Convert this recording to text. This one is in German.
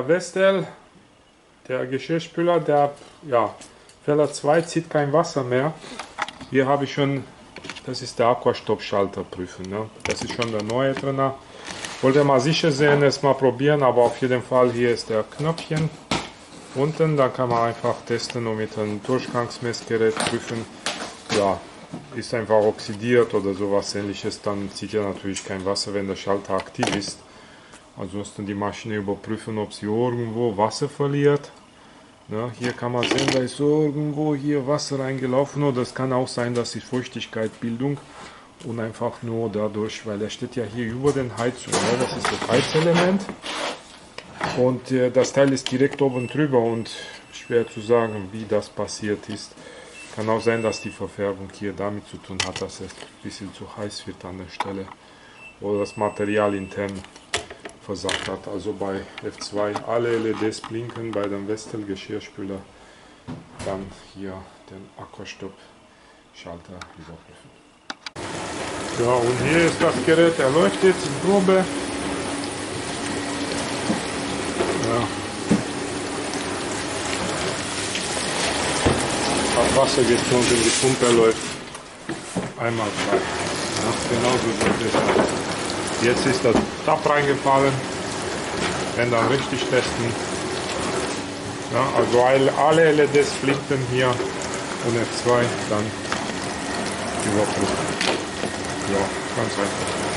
Vestel, der Geschirrspüler, der Fehler 2 zieht kein Wasser mehr. Hier habe ich schon, das ist der Aquastop-Schalter prüfen. Ne? Das ist schon der neue drin. Wollte mal sicher sehen, es mal probieren, aber auf jeden Fall hier ist der Knöpfchen unten. Da kann man einfach testen und mit einem Durchgangsmessgerät prüfen. Ja, ist einfach oxidiert oder sowas ähnliches, dann zieht ja natürlich kein Wasser, wenn der Schalter aktiv ist. Ansonsten die Maschine überprüfen, ob sie irgendwo Wasser verliert. Ja, hier kann man sehen, da ist irgendwo hier Wasser reingelaufen, oder es kann auch sein, dass die Feuchtigkeitsbildung und einfach nur dadurch, weil er steht ja hier über den Heizung, ja, das ist das Heizelement und das Teil ist direkt oben drüber und schwer zu sagen, wie das passiert ist. Kann auch sein, dass die Verfärbung hier damit zu tun hat, dass es ein bisschen zu heiß wird an der Stelle oder das Material intern versagt hat. Also bei F2 alle LEDs blinken, bei dem Vestel Geschirrspüler dann hier den Aquastop-Schalter überprüfen. Ja, und hier ist das Gerät, er läuft jetzt in Probe. Ja. Hat Wasser gezogen, die Pumpe läuft einmal frei. Ja, genauso sieht es aus. Jetzt ist das Tab reingefallen, wenn dann richtig testen. Ja, also alle LEDs blinken hier und F2 dann überprüfen. Ja, ganz einfach.